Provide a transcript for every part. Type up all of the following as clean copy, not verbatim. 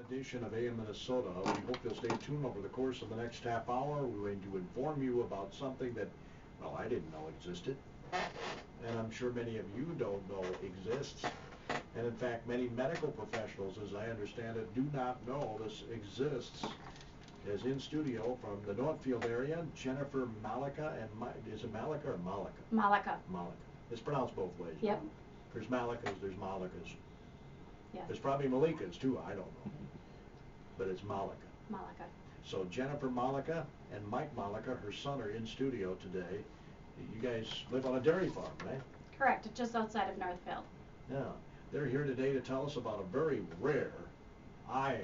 Edition of AM Minnesota. We hope you'll stay tuned over the course of the next half hour. We're going to inform you about something that, well, I didn't know existed, and I'm sure many of you don't know exists. And in fact, many medical professionals, as I understand it, do not know this exists. As in studio from the Northfield area, Jennifer Malecha and is it Malecha or Malika? Malecha. Malecha. It's pronounced both ways. Yep. There's Malechas, there's Malekas. Yes. There's probably Malikas too, I don't know. But it's Malecha. Malecha. So Jennifer Malecha and Mike Malecha, her son, are in studio today. You guys live on a dairy farm, right? Correct, just outside of Northfield. Yeah. They're here today to tell us about a very rare eye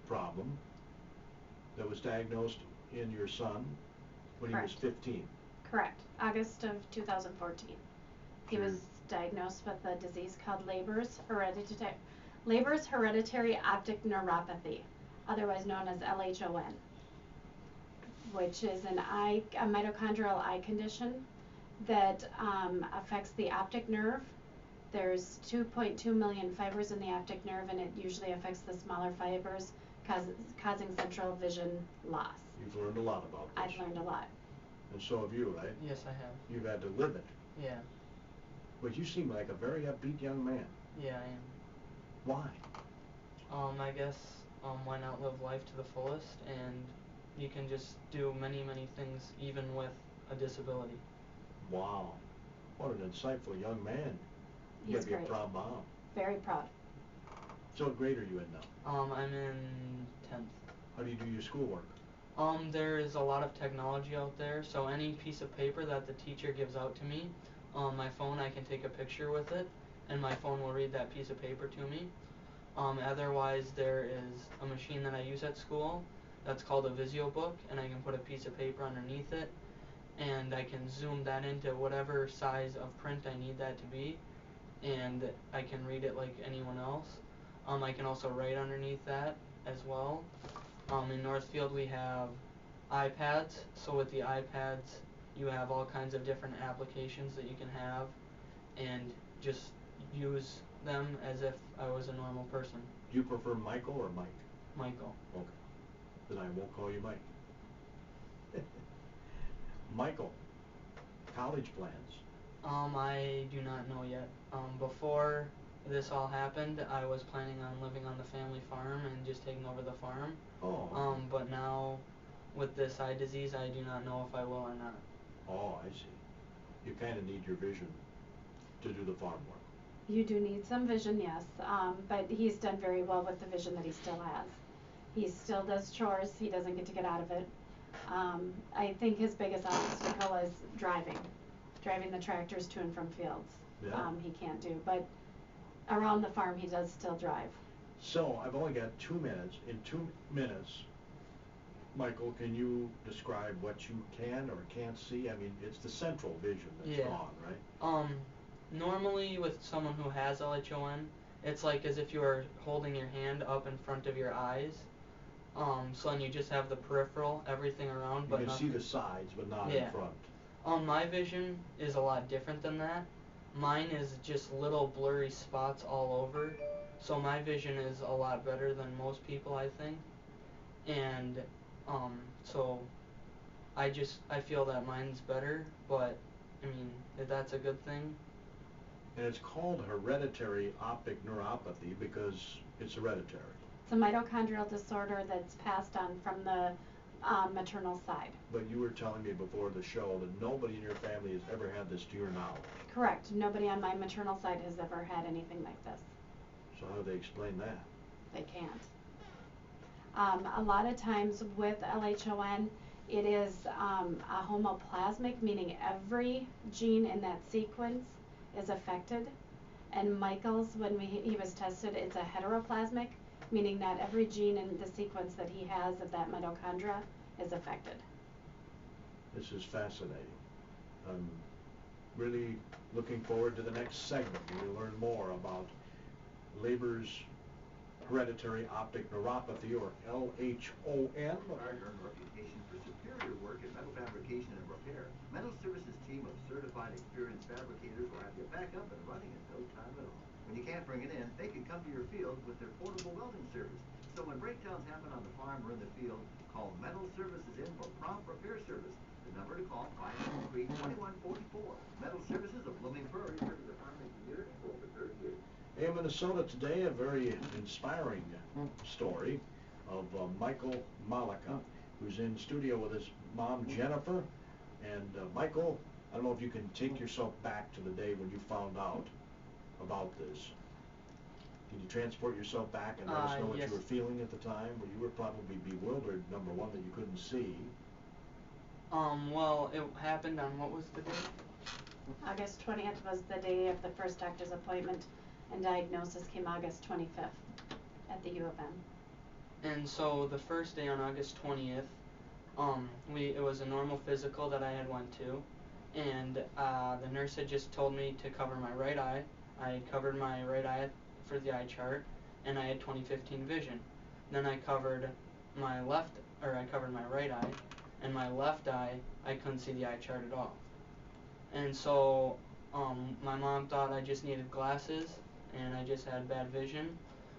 problem that was diagnosed in your son when Correct. He was 15. Correct, August of 2014. He was diagnosed with a disease called Leber's Hereditary Optic Neuropathy, otherwise known as LHON, which is a mitochondrial eye condition that affects the optic nerve. There's 2.2 million fibers in the optic nerve, and it usually affects the smaller fibers, causing central vision loss. You've learned a lot about this. I've learned a lot. And so have you, right? Yes, I have. You've had to live it. Yeah. But you seem like a very upbeat young man. Yeah, I am. Why? I guess, why not live life to the fullest, and you can just do many, many things even with a disability. Wow. What an insightful young man. You He's gotta be great. a proud mom. Very proud. So what grade are you in now? I'm in 10th. How do you do your schoolwork? There is a lot of technology out there, so any piece of paper that the teacher gives out to me, my phone, I can take a picture with it, and my phone will read that piece of paper to me. Otherwise, there is a machine that I use at school that's called a Visio book, and I can put a piece of paper underneath it, and I can zoom that into whatever size of print I need that to be, and I can read it like anyone else. I can also write underneath that as well. In Northfield we have iPads, so with the iPads you have all kinds of different applications that you can have and just use them as if I was a normal person. Do you prefer Michael or Mike? Michael. Okay. Then I won't call you Mike. Michael, college plans? I do not know yet. Before this all happened, I was planning on living on the family farm and just taking over the farm. Oh. But now, with this eye disease, I do not know if I will or not. Oh, I see. You kind of need your vision to do the farm work. You do need some vision, yes, but he's done very well with the vision that he still has. He still does chores. He doesn't get to get out of it. I think his biggest obstacle is driving the tractors to and from fields. Yeah. He can't do, but around the farm he does still drive. So I've only got 2 minutes. In 2 minutes, Michael, can you describe what you can or can't see? I mean, it's the central vision that's gone, right? Normally with someone who has LHON, it's like as if you were holding your hand up in front of your eyes. So then you just have the peripheral, everything around, but you can nothing. see the sides, but not in front. My vision is a lot different than that. Mine is just little blurry spots all over. So my vision is a lot better than most people, I think. And so I feel that mine's better, but I mean, that's a good thing. And it's called hereditary optic neuropathy because it's hereditary. It's a mitochondrial disorder that's passed on from the maternal side. But you were telling me before the show that nobody in your family has ever had this to your knowledge. Correct. Nobody on my maternal side has ever had anything like this. So how do they explain that? They can't. A lot of times with LHON, it is a homoplasmic, meaning every gene in that sequence is affected. And Michael's, when he was tested, it's a heteroplasmic, meaning not every gene in the sequence that he has of that mitochondria is affected. This is fascinating. I'm really looking forward to the next segment. We'll learn more about Leber's Hereditary Optic Neuropathy, or LHON. Earned a reputation for superior work in metal fabrication and repair. Metal Services team of certified, experienced fabricators will have you back up and running in no time at all. When you can't can't bring it in, they can come to your field with their portable welding service. So when breakdowns happen on the farm or in the field, call Metal Services in for prompt repair service. The number to call, 523-2144. Metal Services of Blooming Prairie, serving the farming community for over 30 years. In Minnesota today, a very inspiring story of Michael Malecha, who's in studio with his mom, Jennifer. And Michael, I don't know if you can take yourself back to the day when you found out about this. Can you transport yourself back and let us know what yes. you were feeling at the time? Well, you were probably bewildered, number one, that you couldn't see. Well, it happened on, what was the date? August 20th was the day of the first doctor's appointment, and diagnosis came August 25th at the U of M. And so the first day on August 20th, it was a normal physical that I had went to, and the nurse had just told me to cover my right eye. I had covered my right eye for the eye chart, and I had 20/15 vision. Then I covered my right eye, and my left eye, I couldn't see the eye chart at all. And so my mom thought I just needed glasses, and I just had bad vision.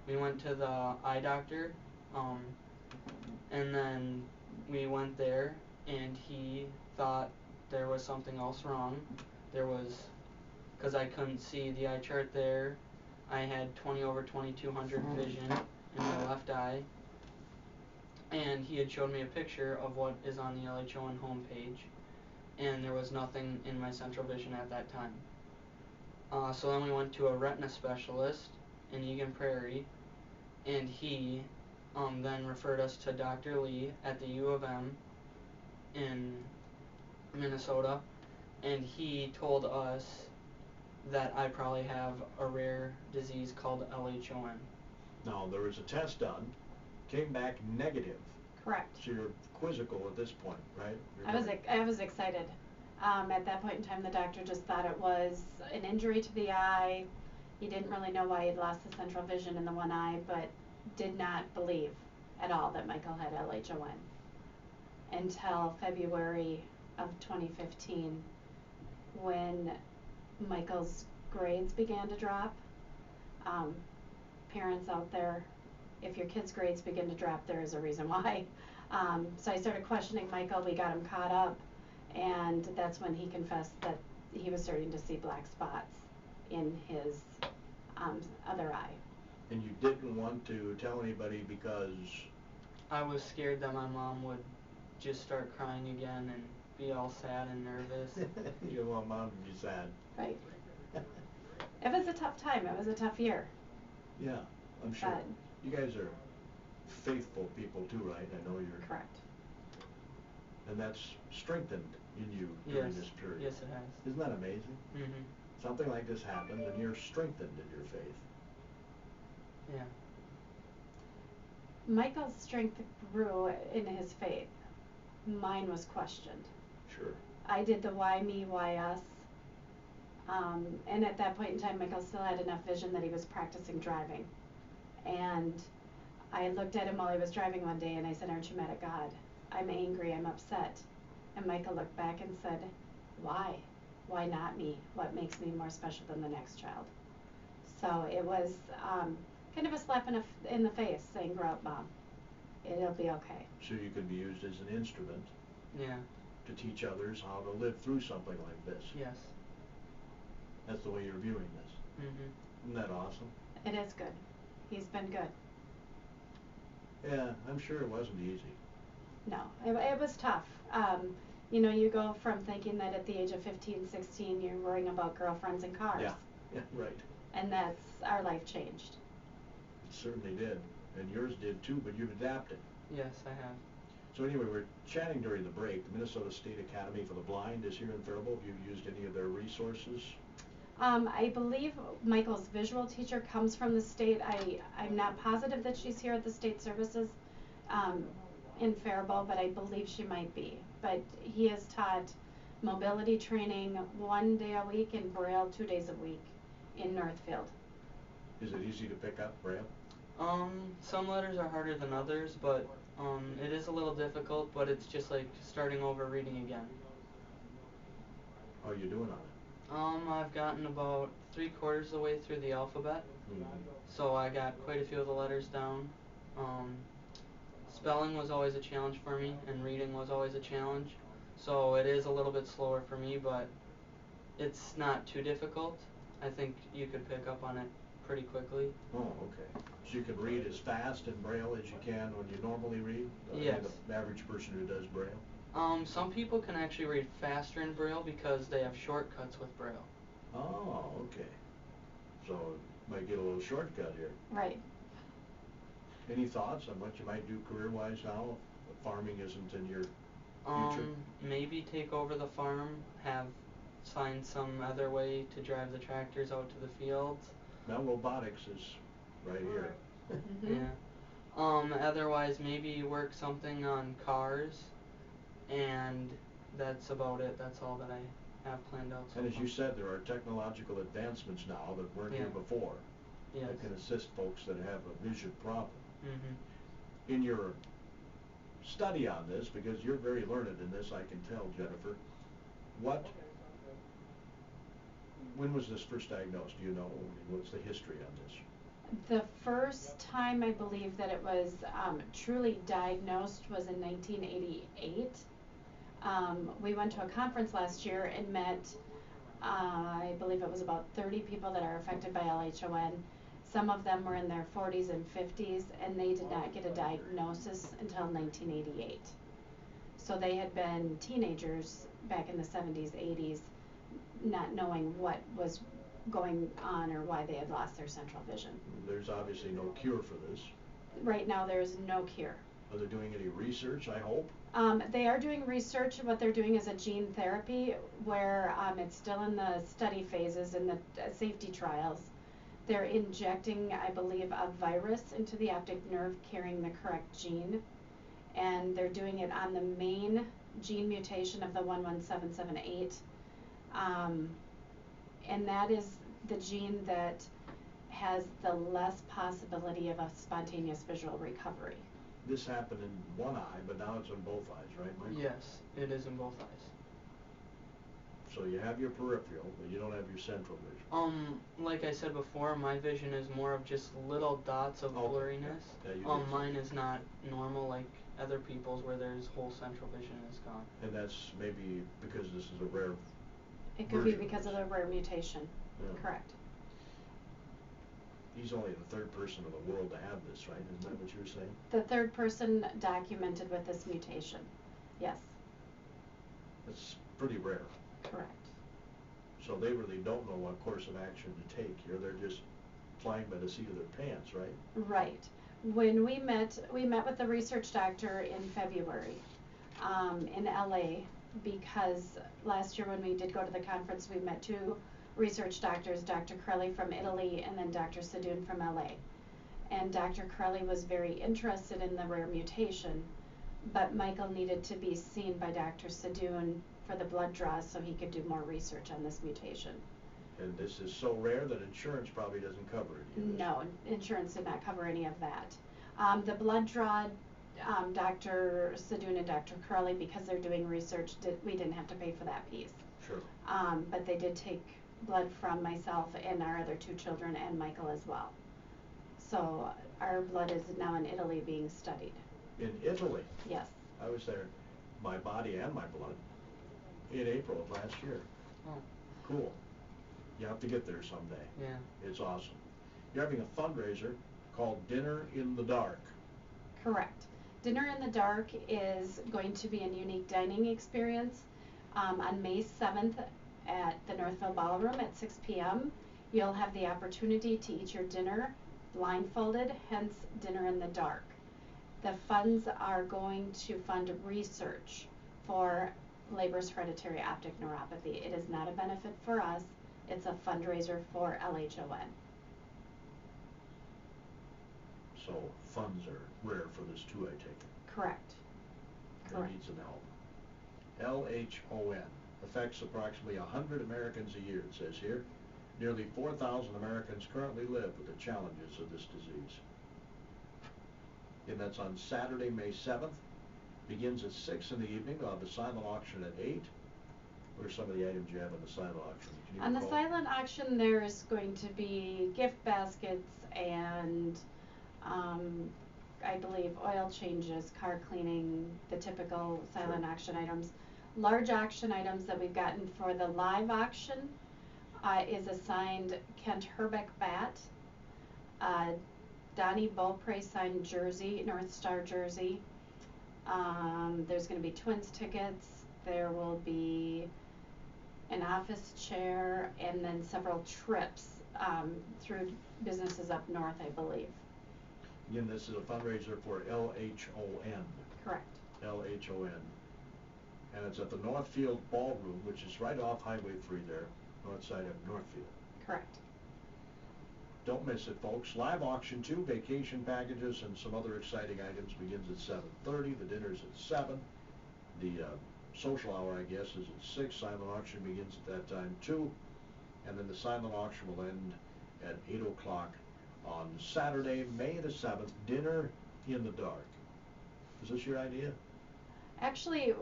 We went to the eye doctor, and then we went there, and he thought there was something else wrong. Because I couldn't see the eye chart there, I had 20/2200 vision in my left eye, and he had showed me a picture of what is on the LHON homepage, and there was nothing in my central vision at that time. So then we went to a retina specialist in Egan Prairie, and he then referred us to Dr. Lee at the U of M in Minnesota, and he told us that I probably have a rare disease called LHON. Now, there was a test done, came back negative. Correct. So you're quizzical at this point, right? I was excited. At that point in time, the doctor just thought it was an injury to the eye. He didn't really know why he'd lost the central vision in the one eye, but did not believe at all that Michael had LHON until February of 2015, when Michael's grades began to drop. Parents out there, if your kid's grades begin to drop, there is a reason why. So I started questioning Michael. We got him caught up, and that's when he confessed that he was starting to see black spots in his other eye. And you didn't want to tell anybody because... I was scared that my mom would just start crying again and be all sad and nervous. You don't want mom to be sad. Right. It was a tough time. It was a tough year. Yeah, I'm sure. You guys are faithful people too, right? I know you're... Correct. And that's strengthened in you during this period. Yes, it has. Isn't that amazing? Mm-hmm. Something like this happens and you're strengthened in your faith. Yeah. Michael's strength grew in his faith. Mine was questioned. Sure. I did the why me, why us. And at that point in time, Michael still had enough vision that he was practicing driving. And I looked at him while he was driving one day and I said, "Aren't you mad at God? I'm angry, I'm upset." And Michael looked back and said, "Why? Why not me? What makes me more special than the next child?" So it was kind of a slap in the face saying, "Grow up, Mom. It'll be okay." So you can be used as an instrument. Yeah. To teach others how to live through something like this. Yes. That's the way you're viewing this. Mm-hmm. Isn't that awesome? It is good. He's been good. Yeah, I'm sure it wasn't easy. No, it was tough. You know, you go from thinking that at the age of 15, 16, you're worrying about girlfriends and cars. Yeah, right. And that's, our life changed. It certainly did. And yours did too, but you've adapted. Yes, I have. So anyway, we're chatting during the break. The Minnesota State Academy for the Blind is here in Faribault. Have you used any of their resources? I believe Michael's visual teacher comes from the state. I'm not positive that she's here at the state services in Faribault, but I believe she might be. But he has taught mobility training 1 day a week and Braille 2 days a week in Northfield. Is it easy to pick up Braille? Some letters are harder than others, but it is a little difficult, but it's just like starting over reading again. How are you doing on it? I've gotten about 3/4 of the way through the alphabet, so I got quite a few of the letters down. Spelling was always a challenge for me, and reading was always a challenge, so it is a little bit slower for me, but it's not too difficult. I think you could pick up on it pretty quickly. Oh, okay. So you can read as fast in Braille as you can when you normally read? Yes. The average person who does Braille? Some people can actually read faster in Braille because they have shortcuts with Braille. Oh, okay. So might get a little shortcut here. Right. Any thoughts on what you might do career-wise now if farming isn't in your future? Maybe take over the farm, find some other way to drive the tractors out to the fields. Now robotics is right here. Mm-hmm. Yeah. Otherwise maybe work something on cars, and that's about it. That's all that I have planned out so And as far. you said, there are technological advancements now that weren't here before. Yes. That can assist folks that have a vision problem. Mm-hmm. In your study on this, because you're very learned in this, I can tell, Jennifer, when was this first diagnosed? Do you know? I mean, what's the history on this? The first time I believe that it was truly diagnosed was in 1988. We went to a conference last year and met, I believe it was about 30 people that are affected by LHON. Some of them were in their 40s and 50s, and they did not get a diagnosis until 1988. So they had been teenagers back in the 70s, 80s, not knowing what was going on or why they had lost their central vision. There's obviously no cure for this. Right now there is no cure. Are they doing any research, I hope? They are doing research. What they're doing is a gene therapy where it's still in the study phases and the safety trials. They're injecting, I believe, a virus into the optic nerve carrying the correct gene, and they're doing it on the main gene mutation of the 11778, and that is the gene that has the less possibility of a spontaneous visual recovery. This happened in one eye, but now it's in both eyes, right, Michael? Yes, it is in both eyes. So you have your peripheral, but you don't have your central vision. Like I said before, my vision is more of just little dots of blurriness. Yeah, you did. Mine is not normal like other people's where there's whole central vision is gone. And that's maybe because this is a rare It could be version of because of this. the rare mutation. Yeah. Correct. He's only the third person in the world to have this, right? Isn't that what you were saying? The third person documented with this mutation. Yes. It's pretty rare. Correct. So they really don't know what course of action to take here. They're just flying by the seat of their pants, right? Right. When we met with the research doctor in February in LA, because last year when we did go to the conference, we met two research doctors, Dr. Crelly from Italy and then Dr. Sadoun from LA. And Dr. Crelly was very interested in the rare mutation, but Michael needed to be seen by Dr. Sadoun for the blood draws so he could do more research on this mutation. And this is so rare that insurance probably doesn't cover it either. No, insurance did not cover any of that. The blood draw, Dr. Sadoun and Dr. Crowley, because they're doing research, we didn't have to pay for that piece. Sure. But they did take blood from myself and our other two children and Michael as well. So our blood is now in Italy being studied. In Italy? Yes. I was there, my body and my blood, in April of last year. Oh. Cool. You have to get there someday. Yeah. It's awesome. You're having a fundraiser called Dinner in the Dark. Correct. Dinner in the Dark is going to be a unique dining experience on May 7th at the Northville Ballroom at 6 p.m. You'll have the opportunity to eat your dinner blindfolded, hence Dinner in the Dark. The funds are going to fund research for Leber's Hereditary Optic Neuropathy. It is not a benefit for us. It's a fundraiser for LHON. So funds are rare for this too, I take it. Correct. They need some help. LHON affects approximately 100 Americans a year, it says here. Nearly 4,000 Americans currently live with the challenges of this disease. And that's on Saturday, May 7th. Begins at 6 in the evening. They'll have a silent auction at 8. What are some of the items you have on the silent auction? Can you On the recall? silent auction, there's going to be gift baskets and, I believe oil changes, car cleaning, the typical silent Sure. auction items. Large auction items that we've gotten for the live auction is a signed Kent Herbeck bat, Donnie Beaupre signed jersey, North Star jersey. There's going to be Twins tickets. There will be an office chair, and then several trips through businesses up north, I believe. Again, this is a fundraiser for LHON. Correct. LHON. And it's at the Northfield Ballroom, which is right off Highway 3 there, north side of Northfield. Correct. Don't miss it, folks. Live auction too, vacation packages and some other exciting items begins at 7:30. The dinner's at 7. The social hour, I guess, is at 6. Silent auction begins at that time too. And then the silent auction will end at 8 o'clock on Saturday, May the 7th. Dinner in the dark. Is this your idea? Actually,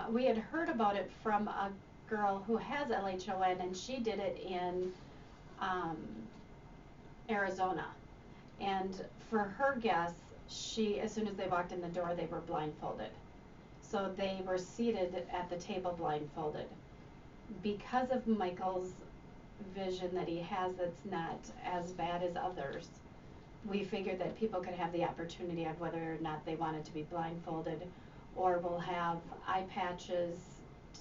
we had heard about it from a girl who has LHON, and she did it in Arizona. And for her guests, as soon as they walked in the door, they were blindfolded. So they were seated at the table blindfolded. Because of Michael's vision that he has that's not as bad as others, we figured that people could have the opportunity of whether or not they wanted to be blindfolded, or will have eye patches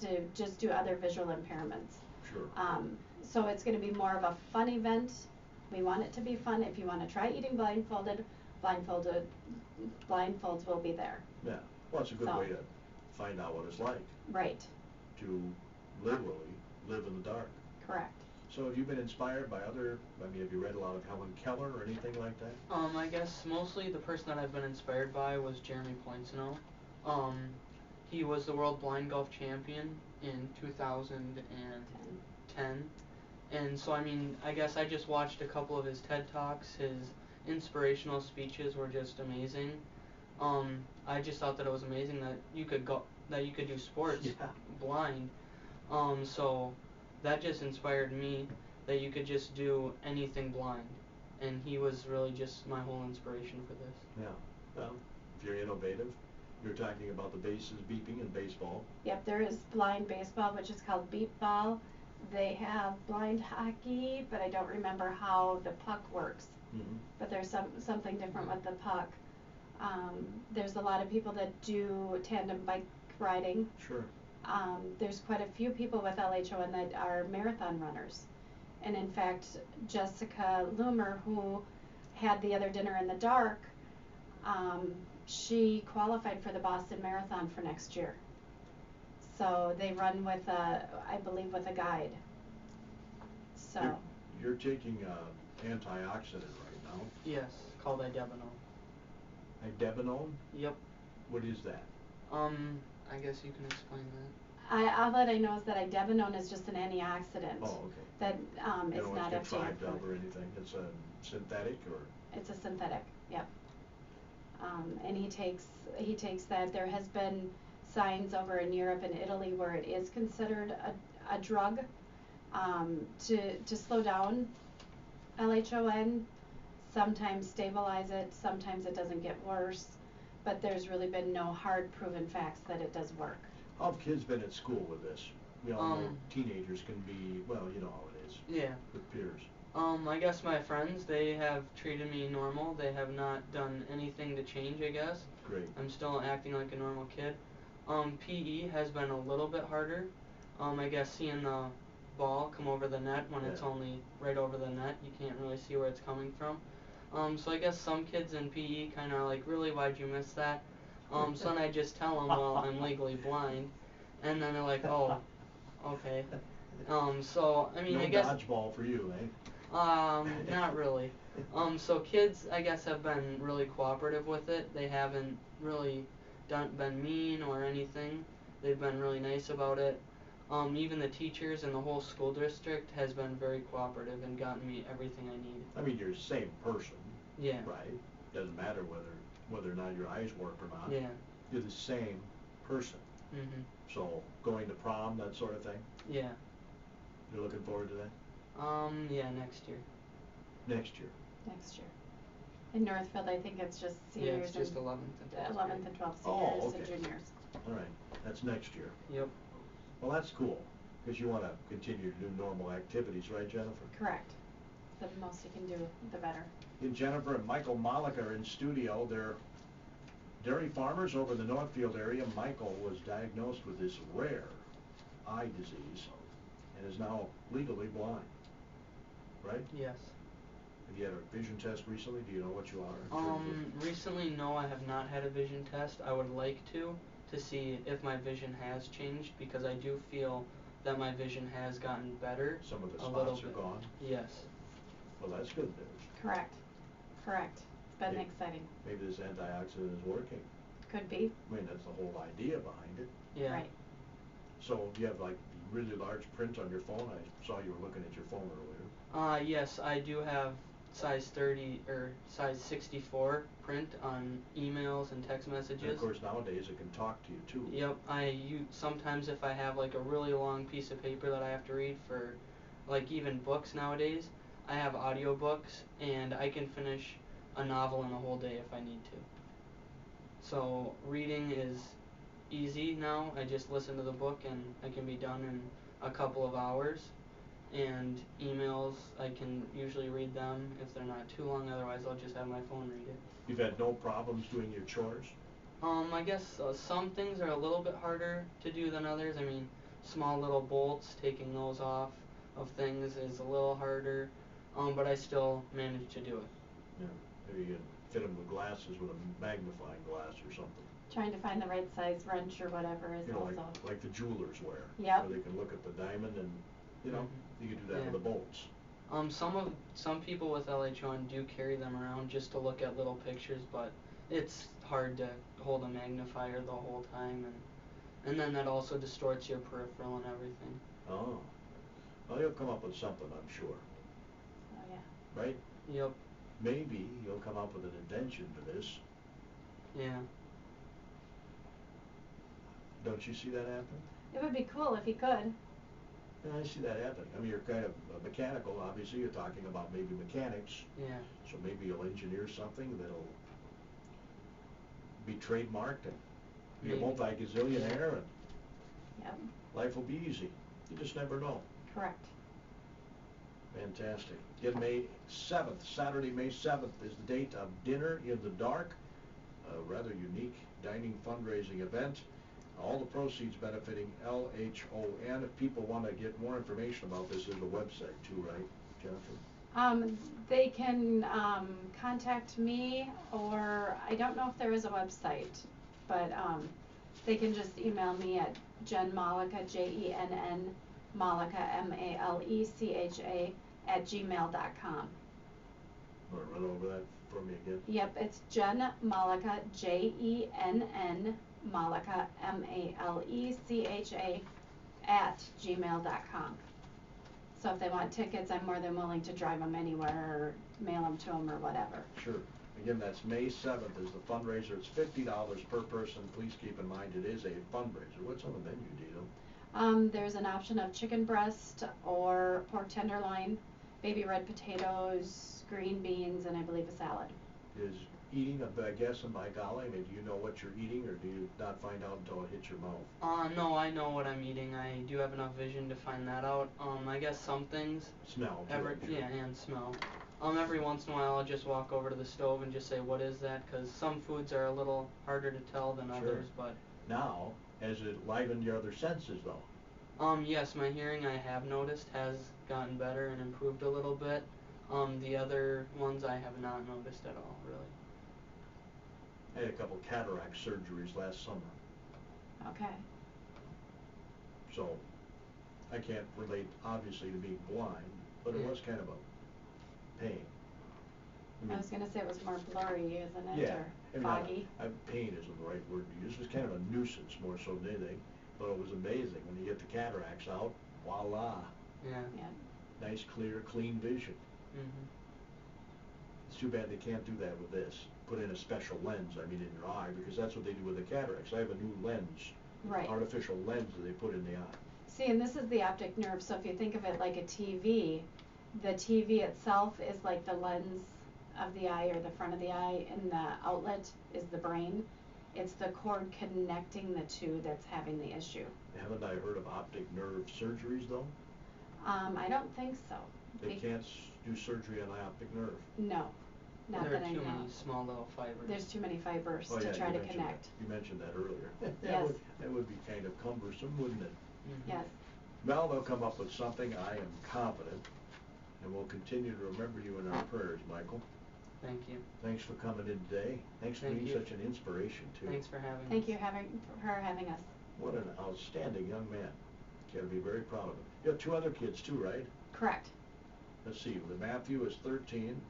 to just do other visual impairments. Sure. So it's going to be more of a fun event. We want it to be fun. If you want to try eating blindfolds will be there. Yeah. Well, it's a good way to find out what it's like. Right. To literally live in the dark. Correct. So have you been inspired by have you read a lot of Helen Keller or anything like that? I guess mostly the person that I've been inspired by was Jeremy Poincenot. He was the world blind golf champion in 2010. And so, I guess I just watched a couple of his TED Talks. His inspirational speeches were just amazing. I just thought that it was amazing that you could do sports blind. So that just inspired me that you could just do anything blind. And he was really just my whole inspiration for this. Yeah. Well, if you're innovative, you're talking about the bases beeping in baseball. Yep, there is blind baseball, which is called beep ball. They have blind hockey, but I don't remember how the puck works. Mm-hmm. But there's something different with the puck. There's a lot of people that do tandem bike riding. Sure. There's quite a few people with LHON that are marathon runners. And in fact, Jessica Loomer, who had the other dinner in the dark, she qualified for the Boston Marathon for next year. So they run with I believe with a guide. So You're taking antioxidant right now. Yes, called idebenone. Idebenone? Yep. What is that? I guess you can explain that. all that I know is that idebenone is just an antioxidant. Oh, okay. That You is don't not get FDA tribed up approved. or anything. It's a synthetic or? It's a synthetic. Yep. And he takes that. There has been signs over in Europe and Italy where it is considered a drug to slow down LHON, sometimes stabilize it, sometimes it doesn't get worse, but there's really been no hard proven facts that it does work. How have kids been at school with this? We all know teenagers can be, well, you know how it is. Yeah. With peers. I guess my friends, they have treated me normal. They have not done anything to change, I guess. Great. I'm still acting like a normal kid. PE has been a little bit harder. I guess seeing the ball come over the net when it's only right over the net, you can't really see where it's coming from. So I guess some kids in PE kind of are like, really, why'd you miss that? So then I just tell them, well, I'm legally blind. And then they're like, oh, okay. So, No I guess... dodgeball for you, eh? Not really. So kids, I guess, have been really cooperative with it. They haven't really been mean or anything. They've been really nice about it. Even the teachers and the whole school district has been very cooperative and gotten me everything I need. I mean, you're the same person. Yeah. Right? Doesn't matter whether or not your eyes work or not. Yeah. You're the same person. Mhm. So, going to prom, that sort of thing? Yeah. You're looking forward to that? Yeah, next year. Next year. Next year. In Northfield, I think it's just Yeah, seniors it's just and 11th and 12th. 11th and 12th Oh, seniors okay. and juniors. All right, that's next year. Yep. Well, that's cool, because you want to continue to do normal activities, right, Jennifer? Correct. The most you can do, the better. And Jennifer and Michael Malecha are in studio. They're dairy farmers over in the Northfield area. Michael was diagnosed with this rare eye disease and is now legally blind, right? Yes. Have you had a vision test recently? Do you know what you are? in terms of- Recently, no, I have not had a vision test. I would like to see if my vision has changed, because I do feel that my vision has gotten better. Some of the a little spots are bit. gone. Yes. Well, that's good news. Correct. It's been Maybe- exciting. Maybe this antioxidant is working. Could be. I mean, that's the whole idea behind it. Yeah. Right. So, do you have like really large print on your phone? I saw you were looking at your phone earlier. Yes, I do have size 30 or size 64 print on emails and text messages. And of course, nowadays it can talk to you too. Yep, sometimes if I have like a really long piece of paper that I have to read for, like even books nowadays, I have audiobooks and I can finish a novel in a whole day if I need to. So reading is easy now. I just listen to the book and I can be done in a couple of hours. And emails, I can usually read them if they're not too long, otherwise I'll just have my phone read it. You've had no problems doing your chores? I guess some things are a little bit harder to do than others. I mean, small little bolts, taking those off of things is a little harder, but I still manage to do it. Yeah. Maybe you can fit them with glasses with a magnifying glass or something. Trying to find the right size wrench or whatever is You know, also. like the jewelers wear. Yep. Where they can look at the diamond and, you know, you can do that Yeah. with the bolts. Some people with LH1 do carry them around just to look at little pictures, but it's hard to hold a magnifier the whole time, and then that also distorts your peripheral and everything. Oh. Well, you'll come up with something, I'm sure. Oh yeah. Right? Yep. Maybe you'll come up with an invention for this. Yeah. Don't you see that happen? It would be cool if you could. Yeah, I see that happening. I mean, you're kind of mechanical, obviously. You're talking about maybe mechanics. Yeah. So maybe you'll engineer something that'll be trademarked and be a Maybe. multi-gazillionaire and Yep. life will be easy. You just never know. Correct. Fantastic. Again, May 7th, Saturday, May 7th is the date of Dinner in the Dark, a rather unique dining fundraising event. All the proceeds benefiting LHON. If people want to get more information about this, there's a website too, right, Jennifer? They can contact me, or I don't know if there is a website, but they can just email me at Jen Malecha, JENN Malecha, MALECHA @gmail.com. Want to run over that for me again? Yep, it's Jen Malecha, JENN Malecha, MALECHA @gmail.com. So if they want tickets, I'm more than willing to drive them anywhere or mail them to them or whatever. Sure. Again, that's May 7th is the fundraiser. It's $50 per person. Please keep in mind it is a fundraiser. What's on the menu, Dino? There's an option of chicken breast or pork tenderloin, baby red potatoes, green beans, and I believe a salad. Is eating a guess, and by golly, I mean, do you know what you're eating, or do you not find out until it hits your mouth? No, I know what I'm eating. I do have enough vision to find that out. I guess some things. Smell, too, I'm sure. Yeah, and smell. Every once in a while I'll just walk over to the stove and just say, what is that? Because some foods are a little harder to tell than Sure. others, but. Now, has it livened your other senses, though? Yes, my hearing, I have noticed, has gotten better and improved a little bit. The other ones I have not noticed at all, really. I had a couple cataract surgeries last summer, Okay. so I can't relate, obviously, to being blind, but it was kind of a pain. I was gonna say it was more blurry, isn't it, Yeah, or I mean, foggy? pain isn't the right word to use. It was kind of a nuisance more so than anything, but it was amazing. When you get the cataracts out, voila, Yeah. Yeah. nice, clear, clean vision. Mhm. It's too bad they can't do that with this. Put in a special lens, I mean, in your eye, because that's what they do with the cataracts. I have a new lens, Right. artificial lens that they put in the eye. See, and this is the optic nerve, so if you think of it like a TV, the TV itself is like the lens of the eye or the front of the eye, and the outlet is the brain. It's the cord connecting the two that's having the issue. Haven't I heard of optic nerve surgeries though? I don't think so. They can't do surgery on the optic nerve. No, not There that are I too know. many small little fibers. There's too many fibers Oh, to yeah, try you to mentioned connect. that. You mentioned that earlier. Yes. That would be kind of cumbersome, wouldn't it? Mhm. Yes. Well, they'll come up with something, I am confident, and we'll continue to remember you in our prayers, Michael. Thank you. Thanks for coming in today. Thanks for Thank being you. such an inspiration, too. Thanks for having Thank us. you for having us. What an outstanding young man. You gotta be very proud of him. You have 2 other kids, too, right? Correct. Let's see, Matthew is 13,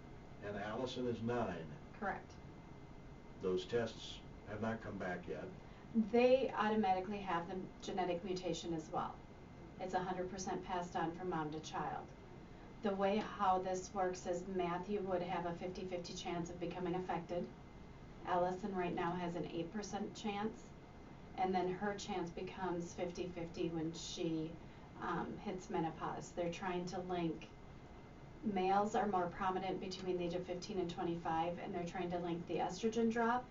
and Allison is 9. Correct. Those tests have not come back yet. They automatically have the genetic mutation as well. It's 100% passed on from mom to child. The way how this works is Matthew would have a 50-50 chance of becoming affected. Allison right now has an 8% chance, and then her chance becomes 50-50 when she hits menopause. They're trying to link, males are more prominent between the age of 15 and 25, and they're trying to link the estrogen drop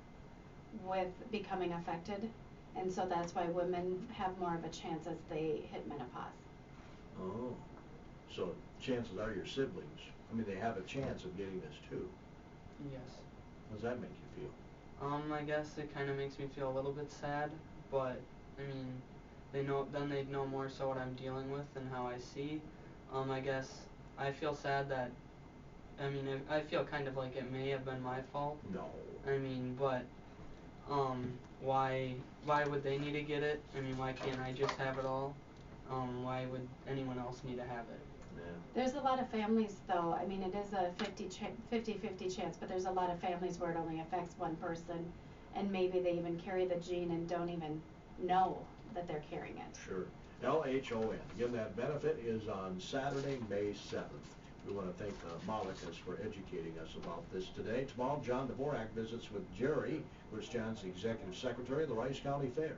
with becoming affected, and so that's why women have more of a chance as they hit menopause. Oh, so chances are your siblings, I mean, they have a chance of getting this too. Yes. How does that make you feel? I guess it kind of makes me feel a little bit sad, but I mean, they'd know more so what I'm dealing with and how I see. I guess I feel sad that, I mean, I feel kind of like it may have been my fault. No. I mean, but why would they need to get it? I mean, why can't I just have it all? Why would anyone else need to have it? Yeah. There's a lot of families though, I mean, it is a 50-50 chance, but there's a lot of families where it only affects one person, and maybe they even carry the gene and don't even know that they're carrying it. Sure. LHON. Again, that benefit is on Saturday, May 7th. We want to thank the Malechas for educating us about this today. Tomorrow, John Dvorak visits with Jerry, who's John's the Executive Secretary of the Rice County Fair.